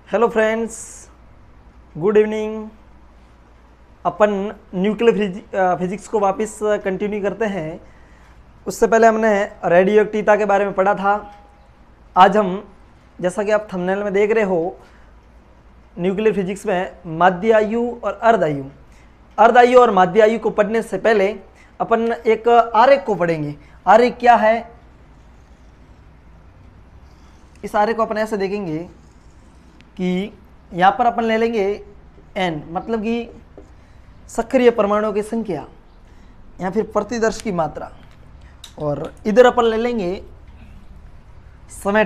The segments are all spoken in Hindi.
Hello friends, good evening. अपन न्यूक्लियर फिजिक्स को वापस कंटिन्यू करते हैं। उससे पहले हमने रेडियो एक्टिविटी के बारे में पढ़ा था। आज हम, जैसा कि आप थंबनेल में देख रहे हो, न्यूक्लियर फिजिक्स में माध्य आयु और अर्ध आयु और माध्य आयु को पढ़ने से पहले अपन एक आरेख को पढ़ेंगे। आरेख क्या है? इस आरेख को अपन ऐसे देखेंगे कि यहाँ पर अपन ले लेंगे n, मतलब कि सक्रिय परमाणुओं की संख्या या फिर प्रतिदर्श की मात्रा, और इधर अपन ले लेंगे समय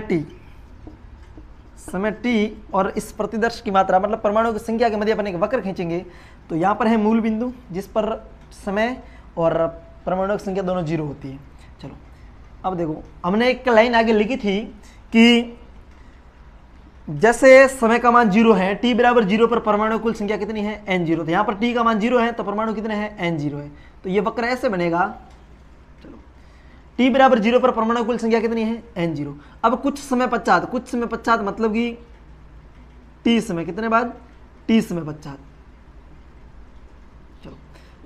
t, और इस प्रतिदर्श की मात्रा मतलब परमाणुओं की संख्या के मध्य अपन एक वक्र खींचेंगे। तो यहाँ पर है मूल बिंदु जिस पर समय और परमाणुओं की संख्या दोनों जीरो होती है। चलो अब देखो, हमने एक लाइन आगे लिखी थी कि जैसे समय का मान जीरो है, t बराबर जीरो पर परमाणु कुल संख्या कितनी है? n0। तो यहाँ पर t का मान जीरो है तो परमाणु कितने हैं? n0 है। तो ये वक्र ऐसे बनेगा। चलो, t बराबर जीरो पर परमाणु कुल संख्या कितनी है? n0। अब कुछ समय पश्चात मतलब कि t समय, कितने बाद? t समय पश्चात। चलो,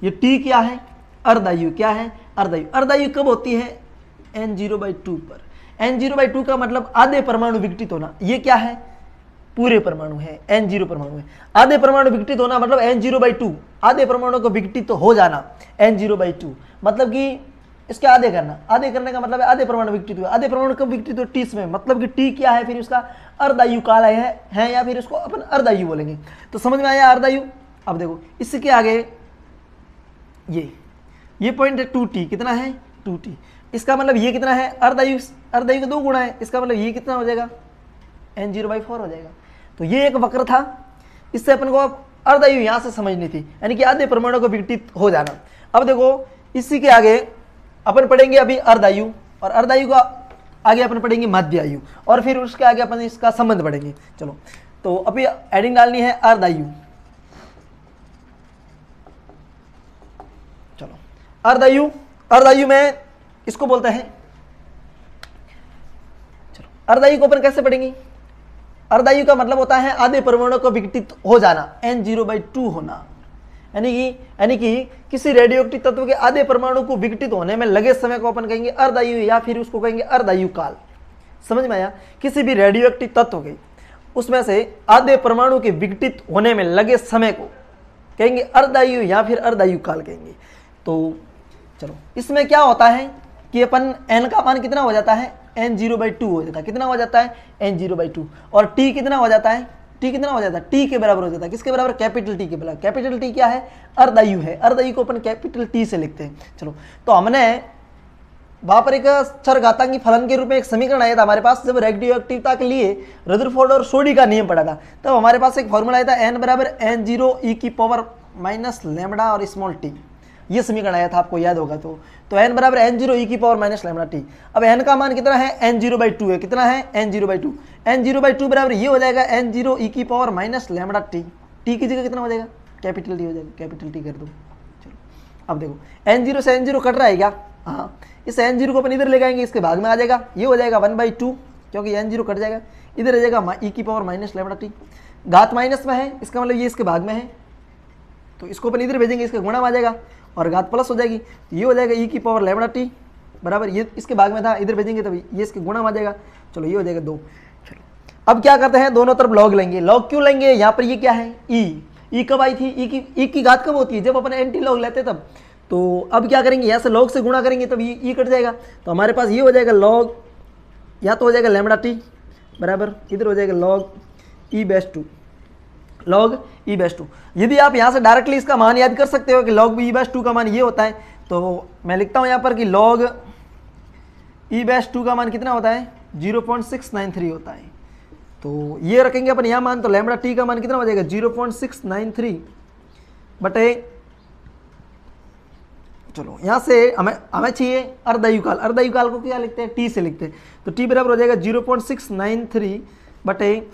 ये t क्या है? अर्धायु। क्या है? अर्धायु। अर्धायु कब होती है? n0/2 पर। n0/2 का मतलब आधे परमाणु विघटित होना। ये क्या है? पूरे परमाणु है, n0 परमाणु है। आधे परमाणु विघटित होना मतलब n0/2, आधे परमाणु को विघटित हो जाना n0/2, मतलब कि इसके आधे करना। आधे करने का मतलब है आधे परमाणु विघटित हुए। आधे परमाणु कब विघटित हुए? t में, मतलब कि t क्या है? फिर उसका अर्धायु काल है या फिर इसको अपन अर्धायु बोलेंगे। तो समझ में आया अर्धायु? अब देखो, इसके आगे ये पॉइंट है 2t। कितना है? 2t। इसका मतलब ये कितना है? अर्धायु। अर्धायु का 2 गुणा है। इसका मतलब ये कितना हो जाएगा? n0/4 हो जाएगा। तो ये एक वक्र था। इससे अपन को अब अर्धायु यहां से समझनी थी, यानी कि आधे परमाणु को विघटित हो जाना। अब देखो, इसी के आगे अपन पढ़ेंगे अभी अर्धायु, और अर्धायु का आगे अपन पढ़ेंगे माध्य आयु, और फिर उसके आगे अपन इसका संबंध पढ़ेंगे। चलो, तो अभी एडिंग डालनी है अर्धायु। चलो, अर्धायु में इसको बोलते हैं। चलो, अर्धायु को अपन कैसे पढ़ेंगे? अर्धायु का मतलब होता है आधे परमाणु को विघटित हो जाना, n0/2 होना, यानी कि किसी रेडियोएक्टिव तत्व के आधे परमाणु को विघटित होने में लगे समय को अपन कहेंगे अर्धायु, या फिर उसको कहेंगे अर्धायु काल। समझ में आया? किसी भी रेडियोएक्टिव तत्व के उसमें से आधे परमाणु के विघटित होने में लगे समय को कहेंगे अर्धायु या फिर अर्धायु काल कहेंगे। तो चलो, इसमें क्या होता है कि अपन n का मान कितना हो जाता है? n0/2 हो जाता है। कितना हो जाता है? n0/2। और t कितना हो जाता है? t कितना हो जाता है? t के बराबर हो जाता है। किसके बराबर? कैपिटल T के बराबर। कैपिटल T क्या है? अर्धायु है। अर्धायु को अपन कैपिटल T से लिखते हैं। चलो, तो हमने वहां पर एक चरघातांकी फलन के रूप में एक समीकरण आया था हमारे पास, जब रेडियोएक्टिवता के लिए रदरफोर्ड और सोडी का नियम पढ़ा था, तब हमारे पास एक फॉर्मूला आया था n बराबर n0 e⁻ और स्मॉल t। ये समीकरण आया था, आपको याद होगा। तो n बराबर n0 e⁻ अब n का मान कितना है? n0/2 है। कितना है? n0/2। n0/2 बराबर ये हो जाएगा n0 e⁻ t की जगह कितना हो जाएगा? कैपिटल T हो जाएगा। कैपिटल T कर दो। चलो, अब देखो, n0 से n0 कट रहा है क्या? हाँ, इस n0 को अपन इधर ले जाएंगे, इसके भाग में आ जाएगा। ये हो जाएगा 1/2, क्योंकि n0 कट जाएगा। इधर आ जाएगा e⁻ घात माइनस में है, इसका मतलब ये इसके भाग में है, तो इसको अपन इधर भेजेंगे, इसके गुणा में आ जाएगा, और घात प्लस हो जाएगी। तो ये हो जाएगा e⁻ बराबर, ये इसके भाग में था, इधर भेजेंगे तब ये इसके गुणा में आ जाएगा। चलो, ये हो जाएगा 2। चलो, अब क्या करते हैं? दोनों तरफ लॉग लेंगे। लॉग क्यों लेंगे? यहाँ पर ये क्या है? ई कब आई थी? ई की घात कब होती है? जब अपन एंटी लॉग लेते हैं तब। तो अब क्या करेंगे? यहाँ से लॉग से गुणा करेंगे तब ये कट जाएगा। तो हमारे पास ये हो जाएगा लॉग, या तो हो जाएगा λt बराबर, इधर हो जाएगा लॉग e/2। यदि आप यहाँ से डायरेक्टली इसका मान याद कर सकते हो कि log e/2 का मान ये होता है, तो मैं लिखता हूँ यहाँ पर कि log e/2 का मान कितना होता है? 0.693 होता है। तो ये रखेंगे अपन यहाँ मान, तो λt का मान कितना हो जाएगा? 0.693 बटे, चलो यहाँ से हमें चाहिए अर्धायु काल। अर्धायु काल को क्या लिखते हैं? t से लिखते हैं। तो t बराबर हो जाएगा 0.693 बटे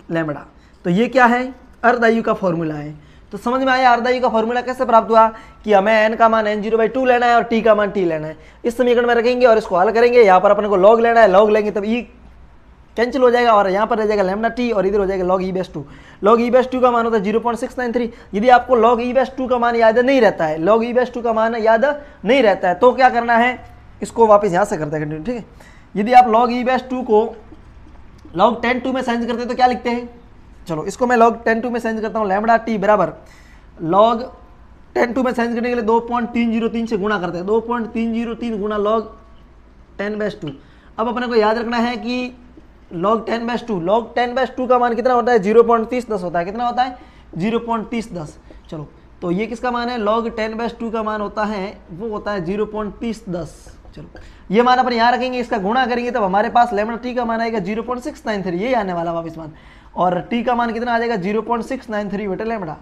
लैम्बडा। तो ये क्या है? अर्धायु का फॉर्मूला है। तो समझ में आया अर्धायु का फॉर्मूला कैसे प्राप्त हुआ कि हमें n का मान n0/2 लेना है और t का मान t लेना है। इस समीकरण में रखेंगे और इसको हल करेंगे। यहाँ पर अपन को log लेना है, log लेंगे तब कैंसिल हो जाएगा और यहाँ पर रह जाएगा लैम्डा टी और इधर हो जाएगा log e/2। log e/2 का मान होता है 0.693। यदि आपको log e/2 का मान याद नहीं रहता है, log e/2 का मान याद नहीं रहता है तो क्या करना है, इसको वापस यहाँ से करते हैं कंटिन्यू, ठीक है। यदि आप log e/2 को log 10 में चेंज करते हैं तो क्या लिखते हैं, चलो इसको मैं log 10 में चेंज करता हूँ, लैम्डा टी बराबर log 10 में चेंज करने के लिए 2.303 से गुणा करते हैं, 2.303 गुणा log 10/2। अब अपने को याद रखना है कि log 10/2 का मान कितना होता है, 0.3010 होता है। कितना होता है, 0.3010। चलो तो ये किसका मान है, log 10/2 का मान होता है, वो होता है 0.3010। चलो ये मान अपन यहाँ रखेंगे, इसका गुणा करेंगे तब हमारे पास लैम्डा टी का मान आएगा 0.693, ये आने वाला वापस मान, और टी का मान कितना आ जाएगा 0.693 बटे लैम्डा।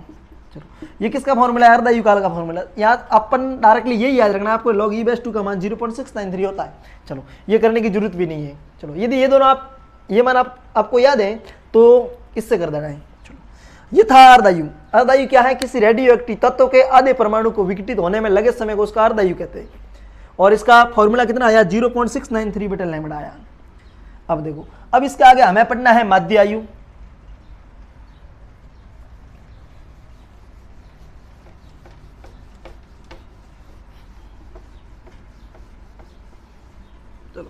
चलो ये किसका फॉर्मूला है, अर्ध आयुकाल का फॉर्मूला। याद अपन डायरेक्टली यही याद रखना है आपको, log e/2 का मान 0.693 होता है। चलो ये करने की जरूरत भी नहीं है। चलो यदि ये दोनों ये मान आपको याद है तो इससे कर देना है। चलो ये था अर्धायु। अर्धायु क्या है, किसी रेडियो एक्टिव तत्व के आधे परमाणु को विघटित होने में लगे समय को उसका अर्धायु कहते हैं। और इसका फॉर्मूला कितना आया, 0.693 बटे लैम्डा आया। अब देखो, अब इसके आगे हमें पढ़ना है माध्य आयु। चलो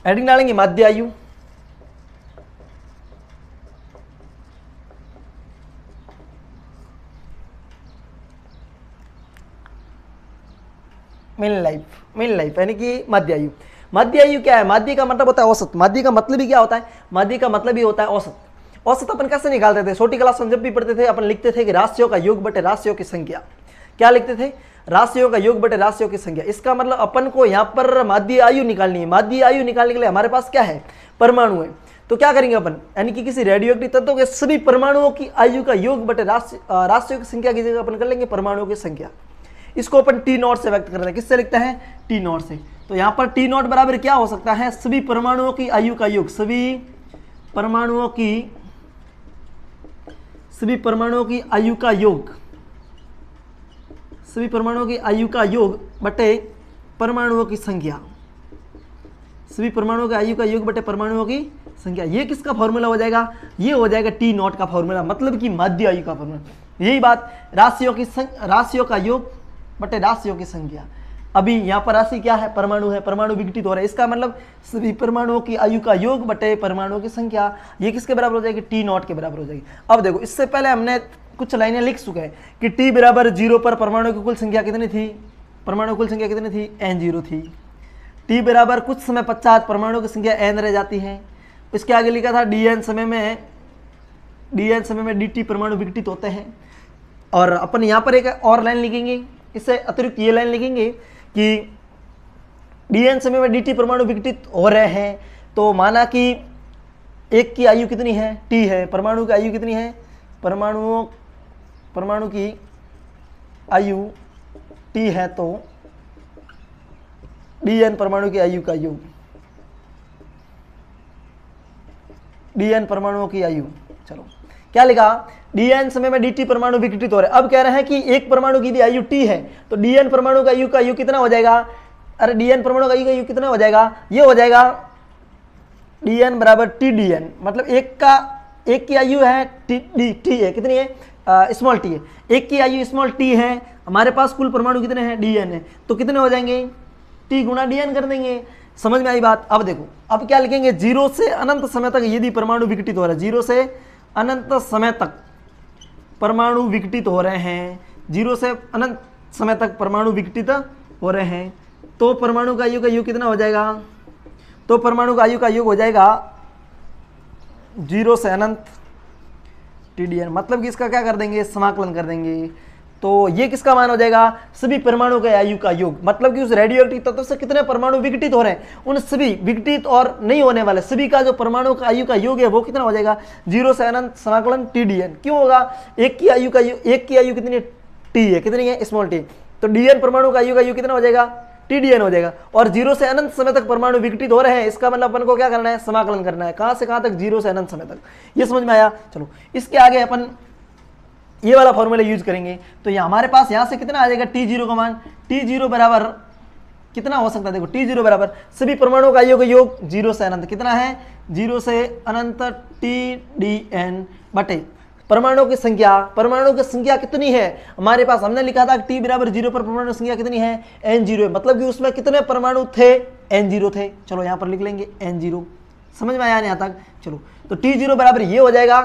हेडिंग डालेंगे माध्य आयु। मिन लाइफ यानी कि माध्य आयु। माध्य आयु क्या है, माध्य का मतलब होता है औसत। माध्य का मतलब ही क्या होता है, माध्य का मतलब ही होता है औसत। औसत अपन कैसे निकालते थे, छोटी क्लास में जब भी पढ़ते थे अपन लिखते थे कि राशियों का योग बटे राशियों की संख्या। क्या लिखते थे, राशियों का योग बटे राशियों की संख्या। इसका मतलब अपन को यहाँ पर माध्य आयु निकालनी है। माध्य आयु निकालने के लिए हमारे पास क्या है, परमाणु है। तो क्या करेंगे अपन, यानी कि किसी रेडियोएक्टिव तत्व के सभी परमाणुओं की आयु का योग बटे राशियों की संख्या की जगह अपन कर लेंगे परमाणुओं की संख्या। इसको अपन टी नॉट से व्यक्त करते हैं। किससे लिखते हैं, टी नॉट से। तो यहाँ पर टी नॉट बराबर क्या हो सकता है, सभी परमाणुओं की आयु का योग, सभी परमाणुओं की आयु का योग, सभी परमाणुओं की आयु का योग बटे परमाणुओं की संख्या, सभी परमाणुओं की आयु का योग बटे परमाणुओं की संख्या। ये किसका फॉर्मूला हो जाएगा, ये हो जाएगा टी नॉट का फॉर्मूला, मतलब कि माध्य आयु का फॉर्मूला। यही बात, राशियों का योग बटे राशियों की संख्या। अभी यहाँ पर राशि क्या है, परमाणु है, परमाणु विघटित हो रहा है, इसका मतलब सभी परमाणुओं की आयु का योग बटे परमाणुओं की संख्या। ये किसके बराबर हो जाएगी, टी नॉट के बराबर हो जाएगी। अब देखो, इससे पहले हमने कुछ लाइनें लिख चुके हैं कि टी बराबर 0 पर परमाणु की कुल संख्या कितनी थी, परमाणु कुल संख्या कितनी थी, n0 थी। टी बराबर कुछ समय पश्चात परमाणु की संख्या n रह जाती है। इसके आगे लिखा था dn समय में dt परमाणु विघटित होते हैं। और अपन यहाँ पर एक और लाइन लिखेंगे, इससे अतिरिक्त ये लाइन लिखेंगे कि dn समय में dt परमाणु विघटित हो रहे हैं। तो माना कि एक की आयु कितनी है, t है, परमाणु की आयु कितनी है, परमाणु की आयु t है, तो dn परमाणु की आयु का योग, dn परमाणुओं की आयु। चलो क्या लिखा, dn समय में dt परमाणु विघटित हो रहे हैं। अब कह रहे हैं कि एक परमाणु की यदि आयु t है तो dn परमाणु का आयु कितना हो जाएगा, अरे dn परमाणु का आयु कितना हो जाएगा, ये हो जाएगा dn बराबर tdn। मतलब एक की आयु है t है, कितनी है, स्मॉल t है, एक की आयु स्मॉल t है, हमारे पास कुल परमाणु कितने हैं, dn है, तो कितने हो जाएंगे, t गुणा dn कर देंगे। समझ में आई बात। अब देखो, अब क्या लिखेंगे, 0 से अनंत समय तक यदि परमाणु विघटित हो रहा है, 0 से अनंत समय तक परमाणु विघटित हो रहे हैं, 0 से अनंत समय तक परमाणु विघटित हो रहे हैं, तो परमाणु का आयु का योग कितना हो जाएगा, तो परमाणु का आयु का योग हो जाएगा 0 से अनंत TDN। मतलब कि इसका क्या कर देंगे, समाकलन कर देंगे। तो ये किसका मान हो जाएगा, सभी परमाणु के आयु का योग। मतलब कि उस रेडियोएक्टिव तत्व से कितने परमाणु विघटित हो रहे हैं, उन सभी विघटित और नहीं होने वाले सभी का जो परमाणु का आयु का योग है वो कितना हो जाएगा, 0 से अनंत समाकलन TDN। क्यों होगा, एक की आयु कितनी है, t है, कितनी है, स्मॉल t। तो dn परमाणु का आयु कितना हो जाएगा, TDN हो जाएगा। और 0 से अनंत समय तक परमाणु विघटित हो रहे हैं, इसका मतलब अपन को क्या करना है, समाकलन करना है। कहां से कहां तक, 0 से अनंत समय तक। ये समझ में आया। चलो इसके आगे अपन ये वाला फॉर्मूला यूज करेंगे। तो ये हमारे पास यहां से कितना आ जाएगा, T0 का मान, T0 बराबर कितना हो सकता है, देखो T0 बराबर सभी परमाणुओं का योग 0 से अनंत, कितना है 0 से अनंत TdN बटे परमाणुओं की संख्या कितनी है हमारे पास, हमने लिखा था T बराबर 0 पर परमाणु संख्या कितनी है N0 है, मतलब कि उसमें कितने परमाणु थे N0 थे। चलो यहाँ पर लिख लेंगे N0, समझ में आया यहाँ तक। चलो तो T0 बराबर ये हो जाएगा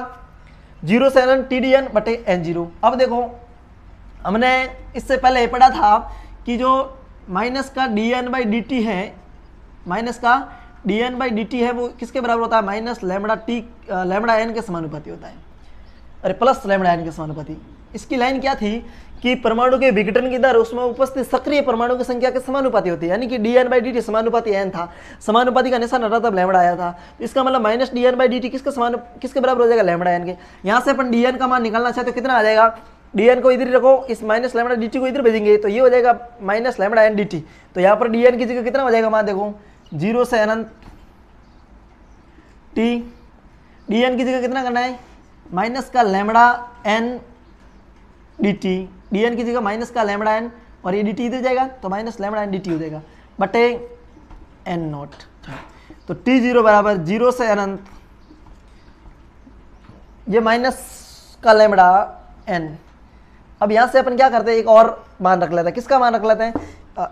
0 से अनंत TdN बटे N0। अब देखो हमने इससे पहले ये पढ़ा था कि जो माइनस का dN/dt है, माइनस का dN/dt है वो किसके बराबर होता है, माइनस लैम्बडा n के समानुपाती होता है, अरे प्लस लैम्बडा n के समानुपाती। इसकी लाइन क्या थी कि परमाणु के विघटन की दर उसमें उपस्थित सक्रिय परमाणु की संख्या के समानुपाती होती है, यानी कि dN/dt समानुपाती n था, समानुपाती का निशान हटा तब लैम्बडा आया था, तो इसका मतलब माइनस dN/dt किसके बराबर हो जाएगा, लैम्बडा n के। यहाँ से अपन dN का मान निकालना चाहते तो कितना आ जाएगा, dN को इधर ही रखो, इस माइनस लैम्बडा dt को इधर भेजेंगे तो ये हो जाएगा माइनस लैम्बडा n dt। तो यहाँ पर dN की जगह कितना हो जाएगा मान देखो 0 से अनंत t, dN की जगह कितना करना है माइनस का लैम्बडा n dt, dN की जगह माइनस का लैम्बडा n और ये dt इधर जाएगा तो माइनस लैम्बडा n dt हो जाएगा बटे n नॉट। तो T0 बराबर 0 से अनंत ये माइनस का लैम्बडा n। अब यहाँ से अपन क्या करते हैं, एक और मान रख लेते हैं, किसका मान रख लेते हैं,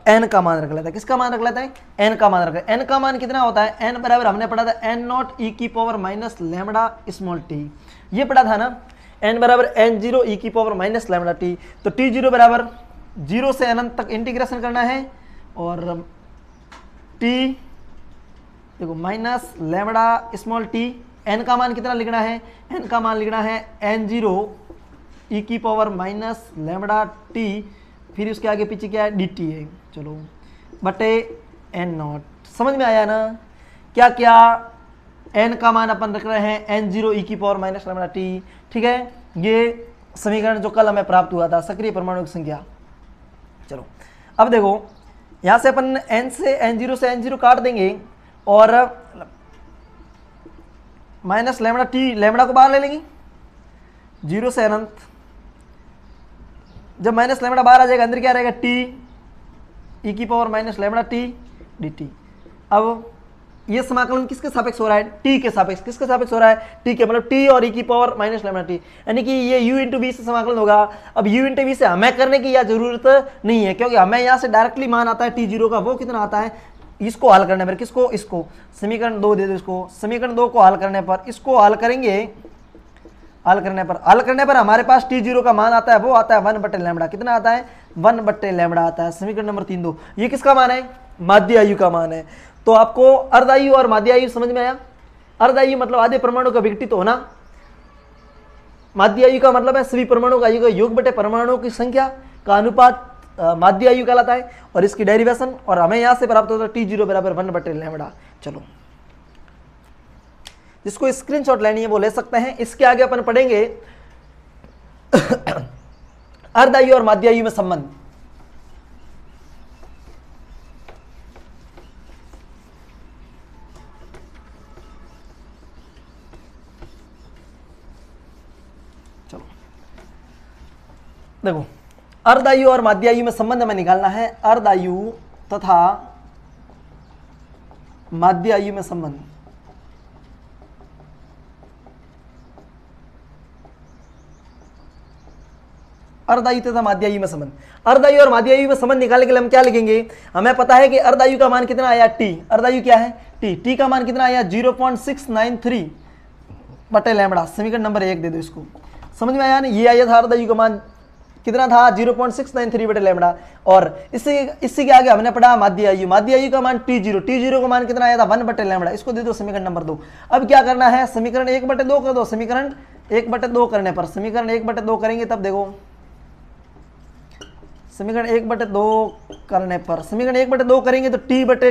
n का मान रख लेते हैं, किसका मान रख लेते हैं, n का मान रख लेते हैं। n का मान कितना होता है, n बराबर हमने पढ़ा था n नॉट e की power minus lambda small t, ये पढ़ा था ना, n बराबर n0 e की पावर माइनस लैम्बडा t। तो T0 बराबर 0 से अनंत तक इंटीग्रेशन करना है और t देखो minus lambda small t, n का मान कितना लिखना है, n का मान लिखना है n0 e की पावर माइनस लैम्बडा t, फिर उसके आगे पीछे क्या है dt है, चलो बटे n नॉट। समझ में आया ना, क्या क्या n का मान अपन रख रहे हैं n0 e की पावर माइनस लैम्बडा t, ठीक है। ये समीकरण जो कल हमें प्राप्त हुआ था सक्रिय परमाणु की संख्या। चलो अब देखो यहाँ से अपन n से n0 काट देंगे और माइनस लैम्बडा t, लैम्बडा को बाहर ले लेंगे 0 से अनंत, जब माइनस लैम्बडा बाहर आ जाएगा अंदर क्या रहेगा t e की power minus lambda t dt। अब ये समाकलन किसके सापेक्ष हो रहा है, t के सापेक्ष, किसके सापेक्ष हो रहा है, t के, मतलब t और e की पावर माइनस लैम्बडा t, यानी कि ये u इंटू v से समाकलन होगा। अब u इंटू v से हमें करने की यह जरूरत नहीं है क्योंकि हमें यहाँ से डायरेक्टली मान आता है T0 का, वो कितना आता है, इसको हल करने पर, किसको, इसको, समीकरण 2 दे दो इसको, समीकरण 2 को हल करने पर, इसको हल करेंगे, हल करने पर हमारे पास T0 का मान आता है, वो आता है 1 बटे लैम्बडा, कितना आता है 1 बटे लैम्बडा आता है। समीकरण नंबर 3 दो, ये किसका मान है, माध्य आयु का मान है। तो आपको अर्धायु और माध्य आयु समझ में आया। अर्धायु मतलब आधे परमाणु का विघटित होना, माध्य आयु का मतलब है सभी परमाणु का योग बटे परमाणुओं की संख्या का अनुपात माध्य आयु कहलाता है, और इसकी डेरिवेशन, और हमें यहाँ से प्राप्त होता है T0 बराबर 1 बटे लैम्बडा। चलो जिसको स्क्रीनशॉट लेनी है वो ले सकते हैं। इसके आगे अपन पढ़ेंगे अर्धायु और माध्य आयु में संबंध। चलो देखो अर्धायु और माध्य आयु में संबंध हमें निकालना है। अर्धायु तथा माध्य आयु में संबंध, अर्धायु तथा माध्य आयु में संबंध। अर्धायु और माध्य आयु में संबंध निकालने के लिए हम क्या लिखेंगे, हमें पता है कि अर्धायु का मान कितना आया t, अर्धायु क्या है t, t का मान कितना आया 0.693 बटे लैम्बडा। समीकरण नंबर 1 दे दो इसको, समझ में आया ना, ये आया था अर्धायु का मान कितना था 0.693 बटे लैम्बडा। और इससे के आगे हमने पढ़ा माध्य आयु, माध्य आयु का मान T0 का मान कितना आया था 1 बटे लैम्बडा। इसको दे दो समीकरण नंबर 2। अब क्या करना है, समीकरण 1/2 कर दो, समीकरण 1/2 करने पर, समीकरण 1/2 करेंगे तब देखो, समीकरण 1/2 करने पर, समीकरण 1/2 करेंगे तो t बटे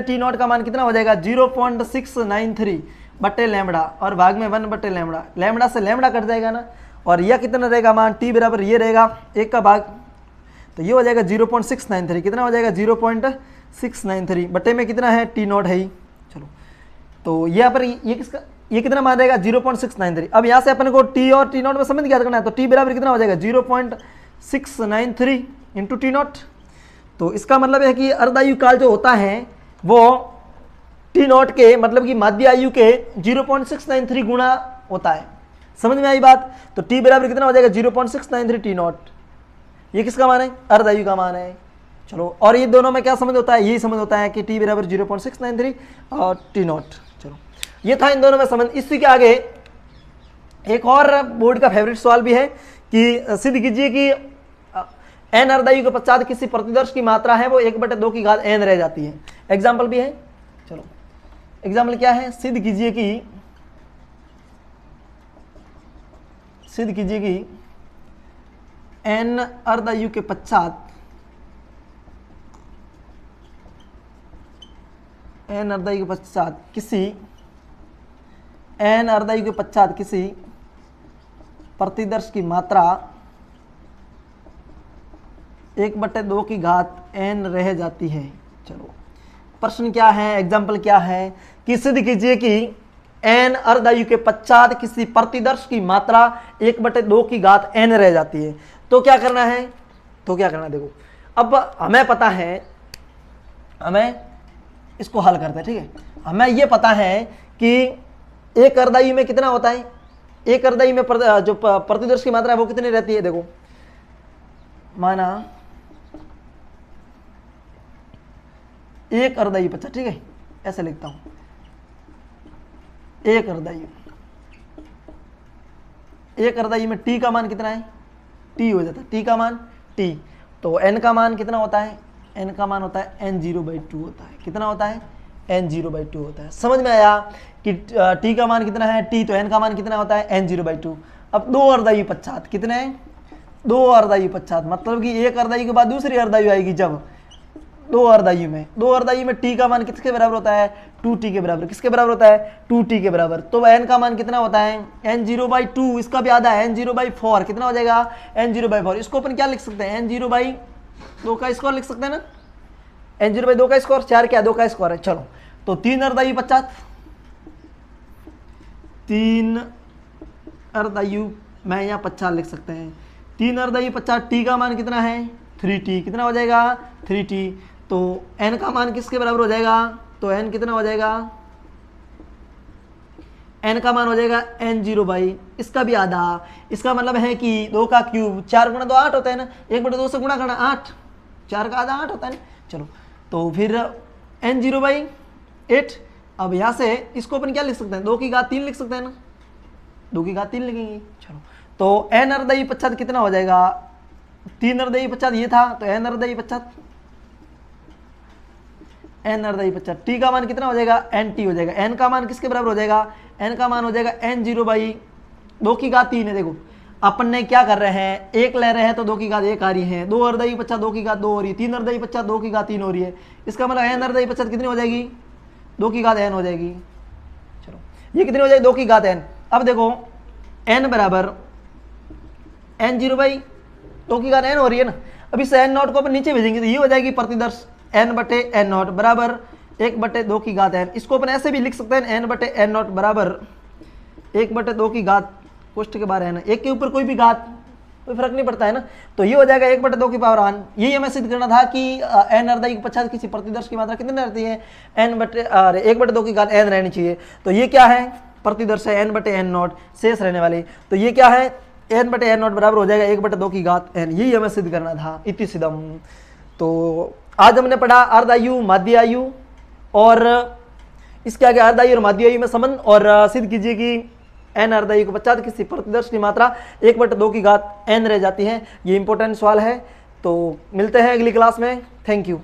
टी नॉट का मान कितना हो जाएगा 0.693 बटे लैम्बडा, और भाग में 1 बटे लैम्बडा, लैम्बडा से लैम्बडा कट जाएगा ना, और यह कितना रहेगा मान t बराबर ये रहेगा 1 का भाग, तो ये हो जाएगा 0.693, कितना हो जाएगा 0.693 बटे में कितना है t नॉट है ही। चलो तो यहाँ पर ये किसका, ये कितना मान रहेगा 0.693। अब यहाँ से अपन को t और t नॉट में संबंध ज्ञात करना है, तो t बराबर कितना हो जाएगा 0.693 इंटू टी नॉट। तो इसका मतलब है कि अर्धायु काल जो होता है वो टी नॉट के मतलब कि माध्य आयु के 0.693 गुणा होता है। समझ में आई बात? तो टी बराबर कितना हो जाएगा 0.693 टी नॉट। ये किसका मान है? अर्धायु का मान है। चलो, और ये दोनों में क्या समझ होता है? यही समझ होता है कि टी बराबर 0.693 और टी नॉट। चलो, ये था इन दोनों में समझ। इसी के आगे एक और बोर्ड का फेवरेट सवाल भी है कि सिद्ध कीजिए कि एन अर्धायु के पश्चात किसी प्रतिदर्श की मात्रा है वो 1/2 की घात एन रह जाती है। एग्जाम्पल भी है। चलो, एग्जाम्पल क्या है? सिद्ध कीजिए कि एन अर्धायु के पश्चात किसी प्रतिदर्श की मात्रा 1/2 की घात एन रह जाती है। चलो, प्रश्न क्या है? एग्जाम्पल क्या है कि सिद्ध कीजिए कि एन अर्धायु के पश्चात किसी प्रतिदर्श की मात्रा 1/2 की घात एन रह जाती है। तो क्या करना है? देखो, अब हमें पता है, हमें इसको हल करते हैं, ठीक है। हमें ये पता है कि एक अर्धायु में कितना होता है, एक अर्धायु में जो प्रतिदर्श की मात्रा है वो कितनी रहती है। देखो, माना एक अर्धायु 50, ठीक है, ऐसे लिखता हूं, एक अर्धायु में टी का मान कितना है? टी हो जाता है, टी का मान टी। तो एन का मान कितना होता है? एन का मान होता है n0/2 होता है। कितना होता है? n0/2 होता है। समझ में आया कि टी का मान कितना है? टी। तो एन का मान कितना होता है? n0/2। अब 2 अर्धायु पश्चात कितने हैं? 2 अर्धायु पश्चात मतलब कि एक अर्धायु के बाद दूसरी अर्धायु आएगी। जब 2 अर्धायु में टी का मान किसके बराबर होता है? 2t के बराबर। किसके बराबर होता है? 2t के बराबर। तो एन का मान कितना होता है? n0/2। इसका भी आधा है n0/4। कितना हो जाएगा? n0/4। इसको अपन क्या लिख सकते हैं? n0/2 का स्क्वायर लिख सकते हैं ना। n0/2 का स्क्वायर 4 क्या? 2 का स्क्वायर है। चलो, तो 3 अर्धायु पश्चात, 3 अर्धायु मैं यहाँ 50 लिख सकते हैं। 3 अर्धायु पश्चात टी का मान कितना है? 3t। कितना हो जाएगा? 3t। तो n का मान किसके बराबर हो जाएगा? तो n कितना हो जाएगा? n का मान हो जाएगा n0/, इसका भी आधा। इसका मतलब है कि 2 का क्यूब, 4 गुणा 2 8 होता है ना, 1/2 से गुणा करना 8, 4 का आधा 8 होता है ना। चलो, तो फिर n0/8। अब यहाँ से इसको अपन क्या लिख सकते हैं? 2 की घात 3 लिख सकते हैं ना, 2 की घात 3 लिखेंगे। चलो, तो n अर्धायु पश्चात कितना हो जाएगा? 3 अर्धायु पश्चात ये था, तो n अर्धायु पश्चात टी का मान कितना हो जाएगा? nt हो जाएगा। n का मान किसके बराबर हो जाएगा? n का मान हो जाएगा n0/2 की घात 3 है। देखो, अपन ने क्या कर रहे हैं? 1 ले रहे हैं तो 2 की घात 1 आ रही है। 2 अर्धायु पश्चात 2 की घात 2 हो रही है। 3 अर्धायु पश्चात 2 की घात 3 हो रही है। इसका मतलब n अर्धायु पश्चात कितनी हो जाएगी? 2 की घात n हो जाएगी। चलो, ये कितनी हो जाएगी? 2 की घात n। अब देखो, n बराबर n0/2 की घात n हो रही है ना। अब इस n0 को अपन नीचे भेजेंगे तो ये हो जाएगी प्रतिदर्श n/n0 बराबर 1/2 की घात n। इसको अपन ऐसे भी लिख सकते हैं n/n0 बराबर 1/2 की घात कोष्ठ के बाहर है ना, एक के ऊपर कोई भी घात, कोई फर्क नहीं पड़ता है ना। तो ये हो जाएगा 1/2 की पावर n। यही हमें सिद्ध करना था कि n अर्धायु के पश्चात किसी प्रतिदर्श की मात्रा कितनी रहती है? 1/2 की घात n रहनी चाहिए। तो ये क्या है? प्रतिदर्श है n/n0 शेष रहने वाले। तो ये क्या है? n/n0 बराबर हो जाएगा 1/2 की घात n। यही हमें सिद्ध करना था। इति सिद्धम। तो आज हमने पढ़ा अर्धायु, माध्य आयु और इसके आगे अर्धायु और माध्य आयु में संबंध, और सिद्ध कीजिए कि n अर्धायु के पश्चात किसी प्रतिदर्श की मात्रा 1/2 की घात n रह जाती है। ये इंपॉर्टेंट सवाल है। तो मिलते हैं अगली क्लास में। Thank you.